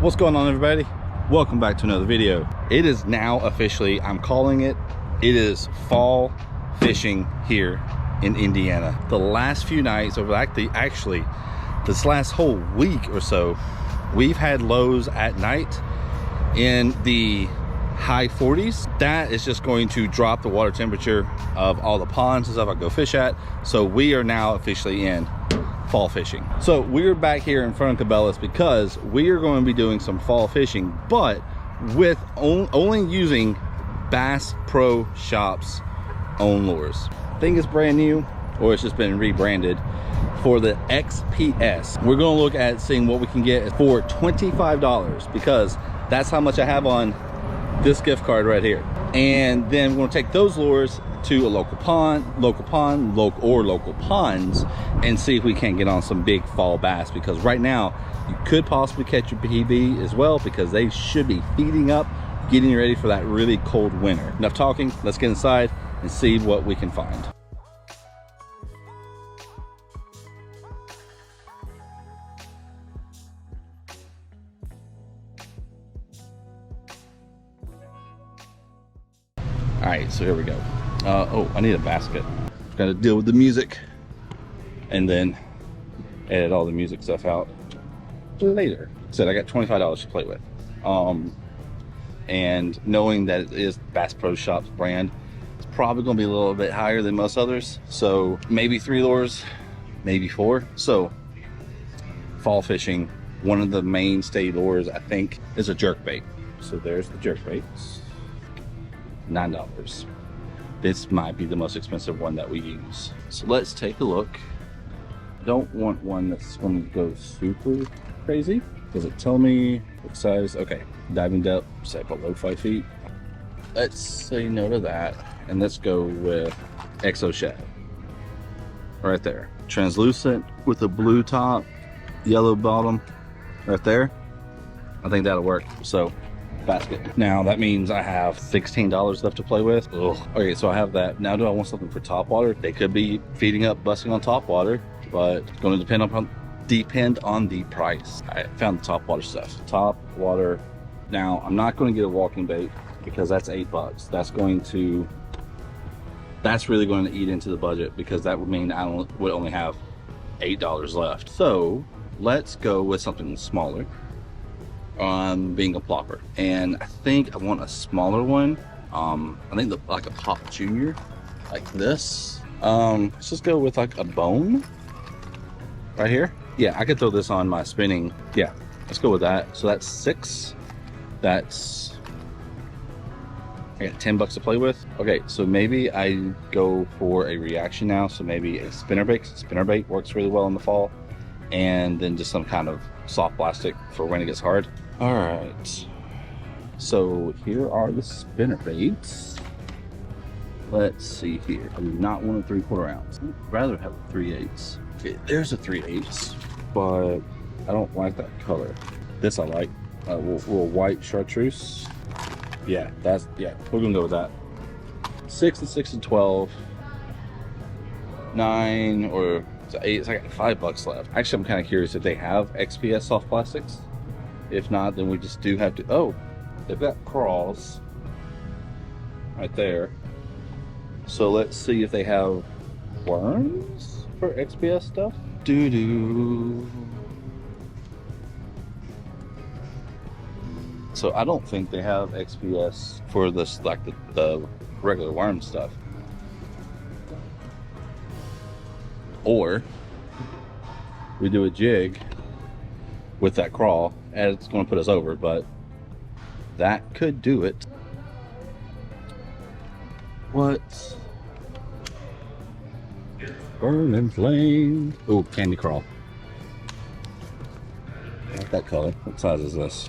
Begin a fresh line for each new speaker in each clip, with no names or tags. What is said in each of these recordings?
What's going on, everybody? Welcome back to another video. It is now officially, I'm calling it is fall fishing here in Indiana. The last few nights, or actually this last whole week or so, we've had lows at night in the high 40s. That is just going to drop the water temperature of all the ponds and stuff I go fish at. So we are now officially in fall fishing. So we're back here in front of Cabela's because we are going to be doing some fall fishing, but with only using Bass Pro Shop's own lures. I think it's brand new, or it's just been rebranded for the XPS. We're going to look at seeing what we can get for $25, because that's how much I have on this gift card right here. And then we're going to take those lures to a local pond, local ponds, and see if we can't get on some big fall bass, because right now you could possibly catch a PB as well, because they should be feeding up, getting ready for that really cold winter. Enough talking, let's get inside and see what we can find. All right, so here we go. Oh, I need a basket. Got to deal with the music and then edit all the music stuff out later. Said I got $25 to play with. And knowing that it is Bass Pro Shop's brand, it's probably going to be a little bit higher than most others. So maybe 3 lures, maybe 4. So fall fishing, one of the mainstay lures I think is a jerkbait. So there's the jerkbaits. $9. This might be the most expensive one that we use. So let's take a look. Don't want one that's going to go super crazy. Does it tell me what size? Okay, diving depth, say below 5 feet. Let's say no to that, and let's go with Exo Shad. Right there. Translucent with a blue top, yellow bottom, right there. I think that'll work. So basket. Now that means I have $16 left to play with. Ugh. Okay, so I have that. Now do I want something for top water? They could be feeding up, busting on top water, but it's going to depend on the price. I found the top water stuff. Top water. Now I'm not going to get a walking bait because that's $8. That's really going to eat into the budget, because that would mean I would only have $8 left. So let's go with something smaller. Being a plopper, and I think I want a smaller one. I think like a Pop Junior, like this. Let's just go with like a bone right here. Yeah, I could throw this on my spinning. Yeah, let's go with that. So that's 6. That's, I got $10 to play with. Okay, so maybe I go for a reaction now. So maybe a spinnerbait. Spinnerbait works really well in the fall, and then just some kind of soft plastic for when it gets hard. All right, so here are the spinner baits. Let's see here. I do not want a 3/4 ounce. I'd rather have a 3/8. Okay, there's a 3/8, but I don't like that color. This I like. Little white chartreuse. Yeah, we're gonna go with that. 6 and 6 and 12. 9 or 8. So I got $5 left. Actually, I'm kind of curious if they have XPS soft plastics. If not, then we just do have to. Oh, they've got crawls right there. So let's see if they have worms for XPS stuff. So I don't think they have XPS for this, like the regular worm stuff. Or we do a jig with that crawl, and it's going to put us over, but that could do it. What? Burning flame. Oh, candy crawl. I like that color. What size is this?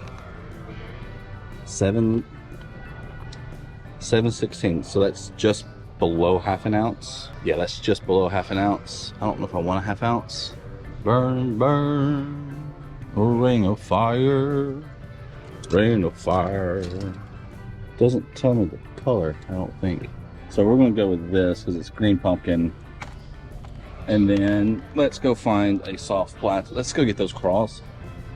7/16. So that's just below half an ounce. Yeah, that's just below half an ounce. I don't know if I want a half ounce. Burn, burn. A ring of fire, ring of fire. Doesn't tell me the color, I don't think. So we're gonna go with this because it's green pumpkin. And then let's go find a soft plastic. Let's go get those crawls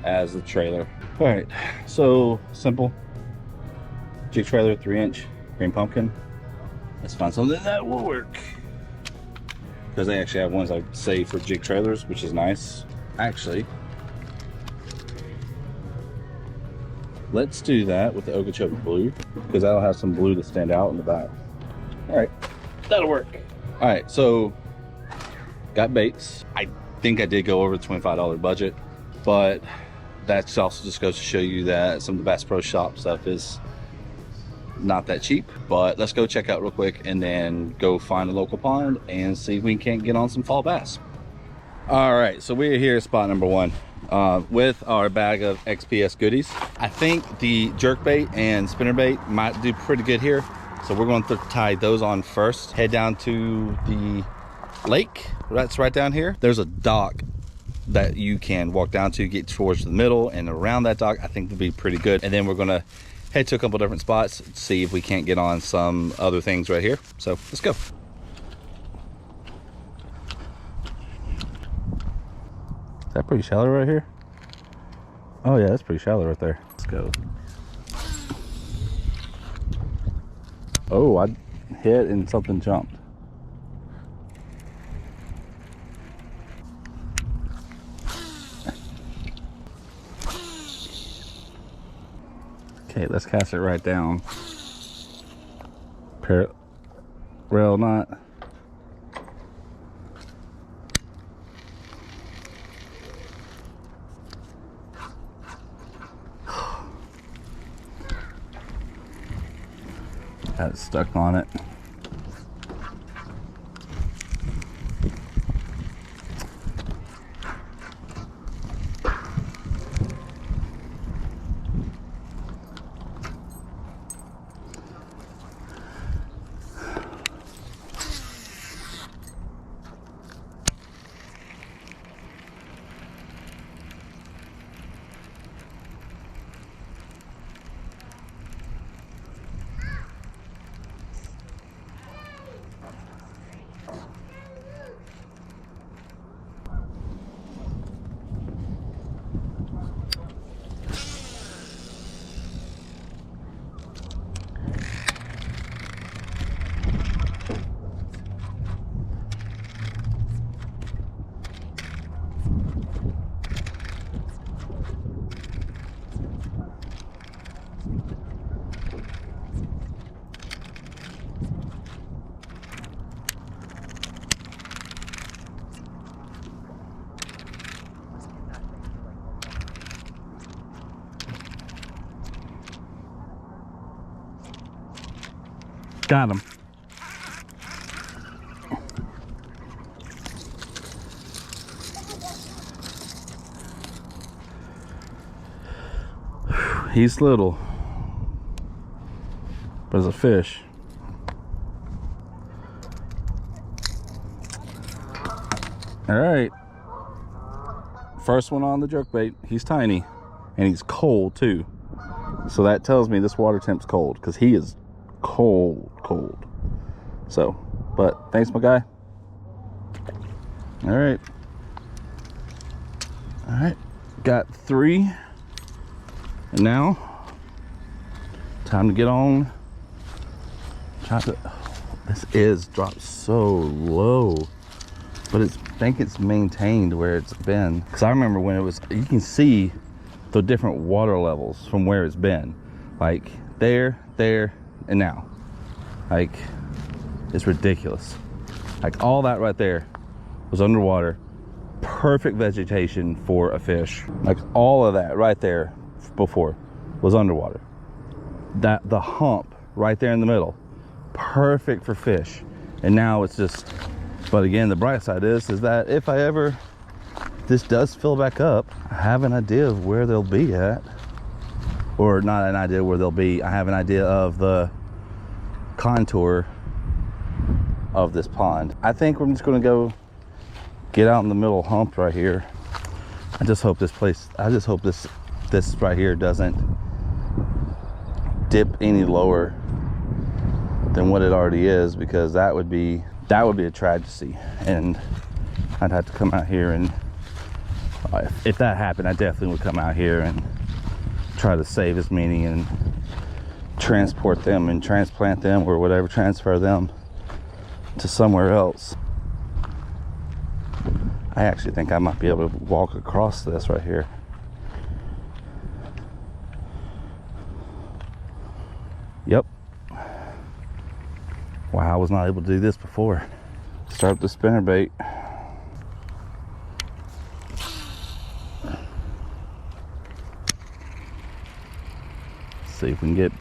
as the trailer. All right, so simple jig trailer, 3-inch green pumpkin. Let's find something that will work, because they actually have ones I say for jig trailers, which is nice. Actually, let's do that with the Okeechobee blue, because that'll have some blue to stand out in the back. All right, that'll work. All right, so got baits. I think I did go over the $25 budget, but that also just goes to show you that some of the Bass Pro Shop stuff is not that cheap. But let's go check out real quick and then go find a local pond and see if we can't get on some fall bass. All right, so we're here at spot number 1 with our bag of XPS goodies. I think the jerk bait and spinnerbait might do pretty good here, so we're going to tie those on first. Head down to the lake that's right down here. There's a dock that you can walk down to, get towards the middle, and around that dock I think would be pretty good. And then we're gonna head to a couple different spots, see if we can't get on some other things right here. So let's go. Is that pretty shallow right here? Oh yeah, that's pretty shallow right there. Let's go. Oh, I hit and something jumped. Okay, let's cast it right down. Parallel knot. Got it stuck on it. Got him. He's little, but it's a fish. All right. First one on the jerkbait. He's tiny and he's cold too. So that tells me this water temp's cold, because he is cold. So, but thanks, my guy. All right, got 3, and now time to get on. This is dropped so low, but I think it's maintained where it's been, because I remember when it was, you can see the different water levels from where it's been, like there, and now. Like, it's ridiculous. Like, all that right there was underwater. Perfect vegetation for a fish. Like, all of that right there before was underwater. That, the hump right there in the middle, perfect for fish. And now it's just, but again, the bright side is that if I ever, this does fill back up, I have an idea of where they'll be at. Or not an idea where they'll be, I have an idea of the contour of this pond. I think I'm just gonna go get out in the middle hump right here. I just hope this right here doesn't dip any lower than what it already is, because that would be a tragedy, and I'd have to come out here and if that happened, I definitely would come out here and try to save as many and transport them and transplant them or whatever, transfer them to somewhere else. I actually think I might be able to walk across this right here. Yep. Wow, I was not able to do this before. Start up the spinnerbait. See if we can get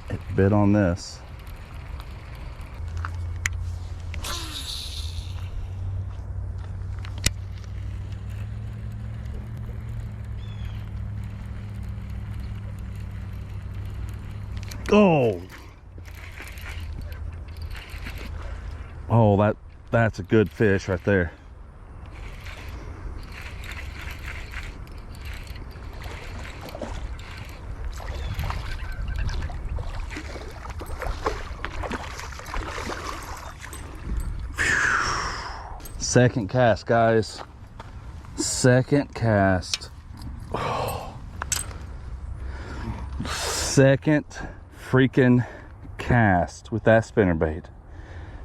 a bit on this. Oh, that's a good fish right there. Second cast, guys. Second cast. Second freaking cast with that spinnerbait.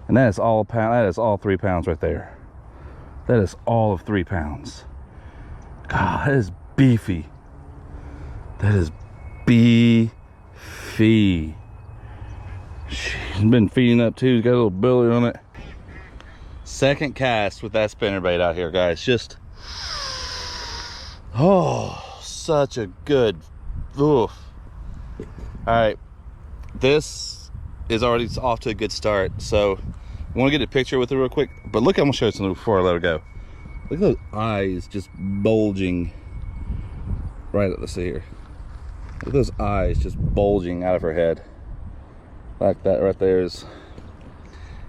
And that is all pound. That is all 3 pounds right there. That is all of 3 pounds. God, that is beefy. That is beefy. She's been feeding up too. He's got a little belly on it. Second cast with that spinnerbait out here, guys. Just, oh, such a good, oof. All right, this is already off to a good start. So I want to get a picture with it real quick, but look, I'm gonna show you something before I let her go. Look at those eyes just bulging right at, let's see here. Look at those eyes just bulging out of her head. Like that right there is,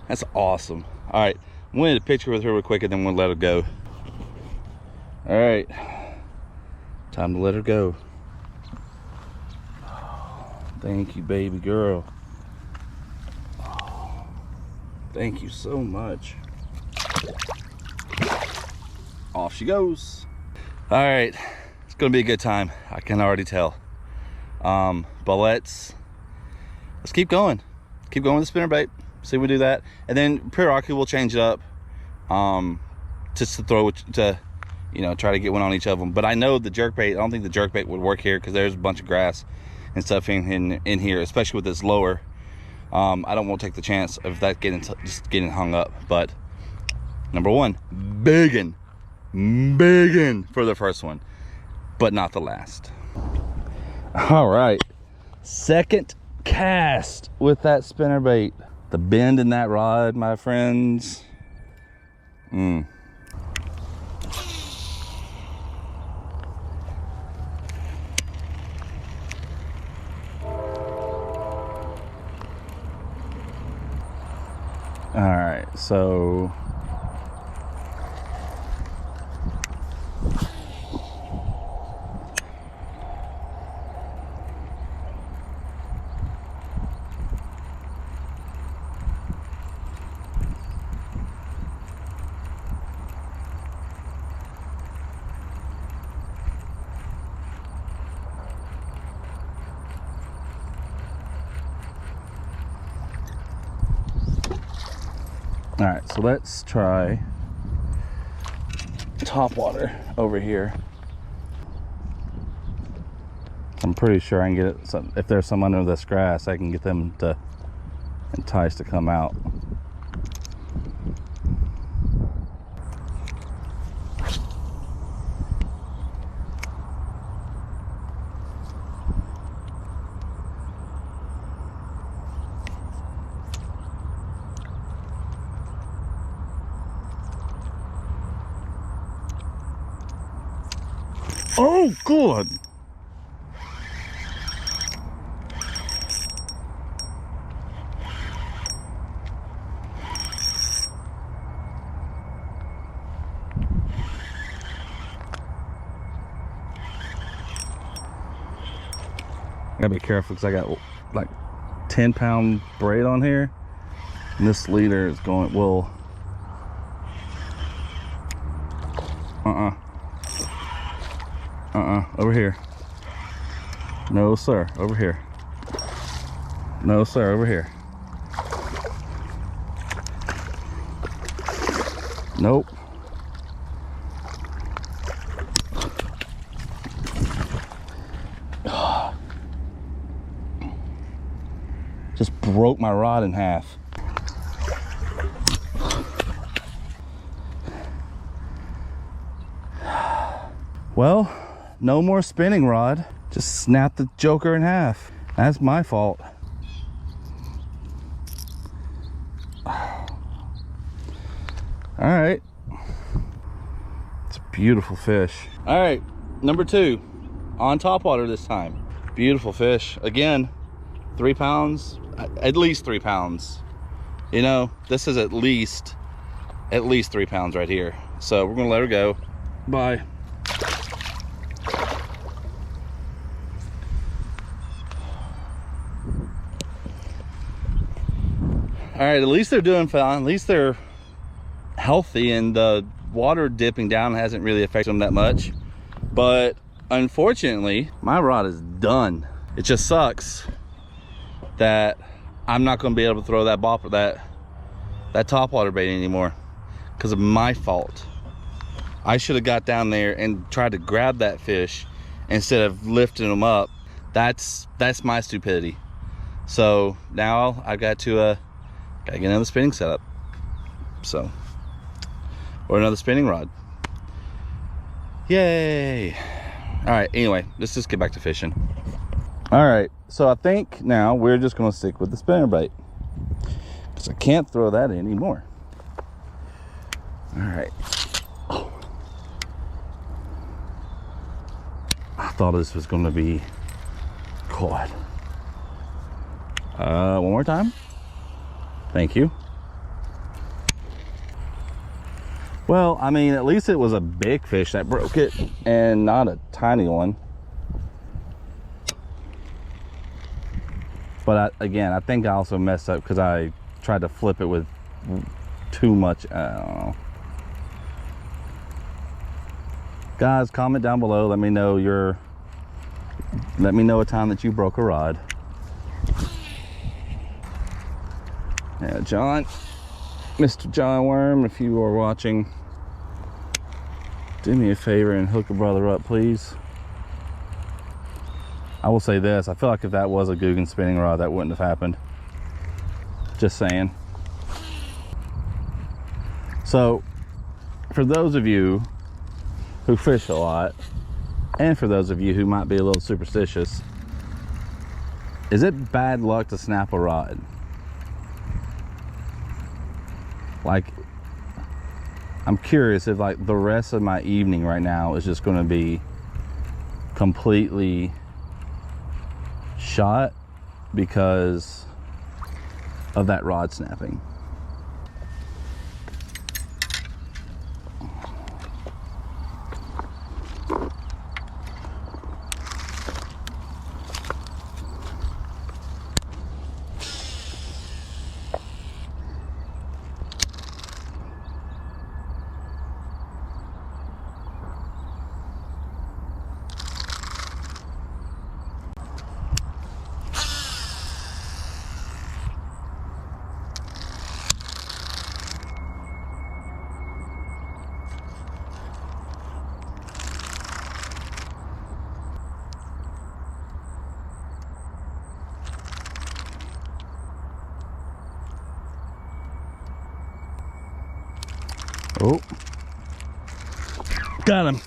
that's awesome. All right, I'm gonna get a picture with her real quick and then we'll let her go. All right, time to let her go. Thank you, baby girl. Oh, thank you so much. Off she goes. All right, it's gonna be a good time. I can already tell. But let's keep going. Keep going with the spinnerbait. See if we do that, and then periodically we'll change it up, just to throw to, you know, try to get one on each of them. But I know the jerkbait. I don't think the jerkbait would work here because there's a bunch of grass and stuff in here, especially with this lower. I don't want to take the chance of that just getting hung up. But number one, biggin for the first one, but not the last. All right, second cast with that spinnerbait. The bend in that rod, my friends. All right, so all right, so let's try top water over here. I'm pretty sure I can get it. If there's some under this grass, I can get them to entice to come out. Oh, good. I gotta be careful because I got like 10-pound braid on here, and this leader is going, well, over here. No, sir. Over here. No, sir. Over here. Nope. Just broke my rod in half. Well, no more spinning rod. Just snapped the joker in half. That's my fault. All right. It's a beautiful fish. All right, number 2, on top water this time. Beautiful fish. Again, 3 pounds, at least 3 pounds. You know, this is at least 3 pounds right here. So we're gonna let her go. Bye. All right, at least they're doing fine. At least they're healthy, and the water dipping down hasn't really affected them that much. But unfortunately, my rod is done. It just sucks that I'm not going to be able to throw that bopper, that topwater bait anymore, because of my fault. I should have got down there and tried to grab that fish instead of lifting them up. That's my stupidity. So now I've got to gotta get another spinning setup, so, or another spinning rod. Yay. All right, anyway, let's just get back to fishing. All right, so I think now we're just gonna stick with the spinner bait, because I can't throw that anymore. All right. Oh. I thought this was gonna be caught. One more time. Thank you. Well, I mean, at least it was a big fish that broke it and not a tiny one. But again, I think I also messed up because I tried to flip it with too much. I don't know. Guys, comment down below. Let me know a time that you broke a rod. Yeah, John, Mr. John Worm, if you are watching, do me a favor and hook a brother up, please. I will say this, I feel like if that was a Guggen spinning rod, that wouldn't have happened. Just saying. So, for those of you who fish a lot, and for those of you who might be a little superstitious, is it bad luck to snap a rod? Like, I'm curious if like the rest of my evening right now is just going to be completely shot because of that rod snapping. Oh, got him.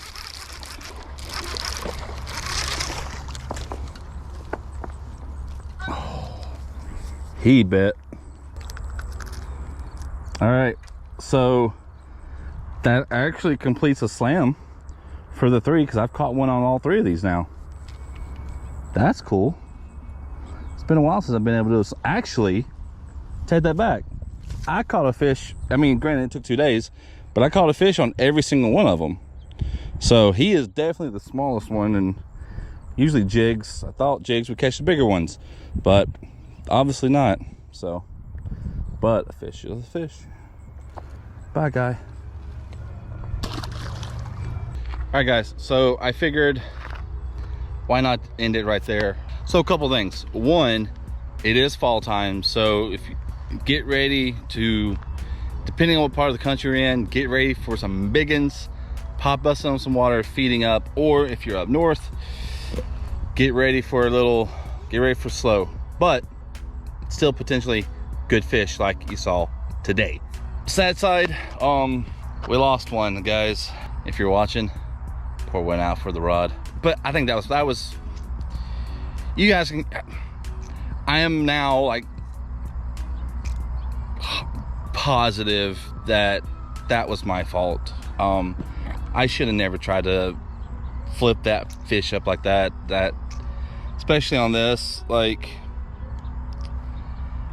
He bit. All right, so that actually completes a slam for the 3, because I've caught one on all 3 of these now. That's cool. It's been a while since I've been able to do this. Actually, take that back. I caught a fish, I mean, granted it took 2 days, but I caught a fish on every single one of them. So he is definitely the smallest one, and usually jigs, I thought jigs would catch the bigger ones, but obviously not. So, but a fish is a fish. Bye, guy. All right, guys, so I figured why not end it right there? So a couple things. One, it is fall time, so if you get ready to, depending on what part of the country you're in, get ready for some biggins, pop busting on some water, feeding up, or if you're up north, get ready for slow, but still potentially good fish like you saw today. Sad side, we lost one, guys. If you're watching, poor went out for the rod. But I think that was you guys can, I am now like positive that that was my fault. I should have never tried to flip that fish up like that, especially on this. Like,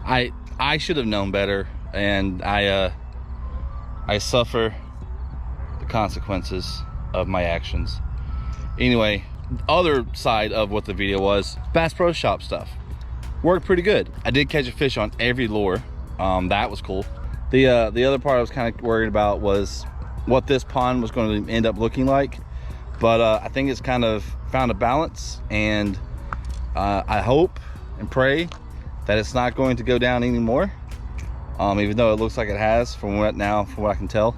I should have known better, and I suffer the consequences of my actions. Anyway, other side of what the video was, Bass Pro Shop stuff worked pretty good. I did catch a fish on every lure. That was cool. The other part I was kind of worried about was what this pond was going to end up looking like, but I think it's kind of found a balance, and I hope and pray that it's not going to go down anymore, even though it looks like it has from what I can tell.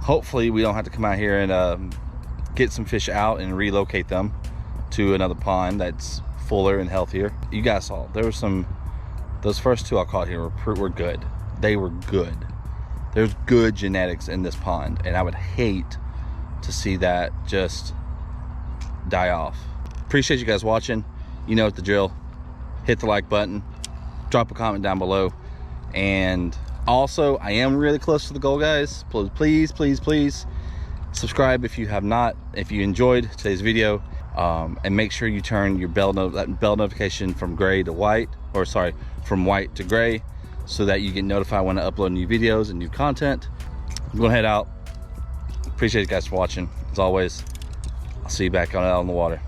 Hopefully we don't have to come out here and get some fish out and relocate them to another pond that's fuller and healthier. You guys saw there were those first two I caught here were good. They were good. There's good genetics in this pond, and I would hate to see that just die off. Appreciate you guys watching. You know what the drill. Hit the like button, drop a comment down below, and also I am really close to the goal, guys. Please subscribe if you have not, if you enjoyed today's video, and make sure you turn your bell notification from gray to white, or sorry, from white to gray, so that you get notified when I upload new videos and new content. I'm gonna head out. Appreciate you guys for watching. As always, I'll see you back out on the water.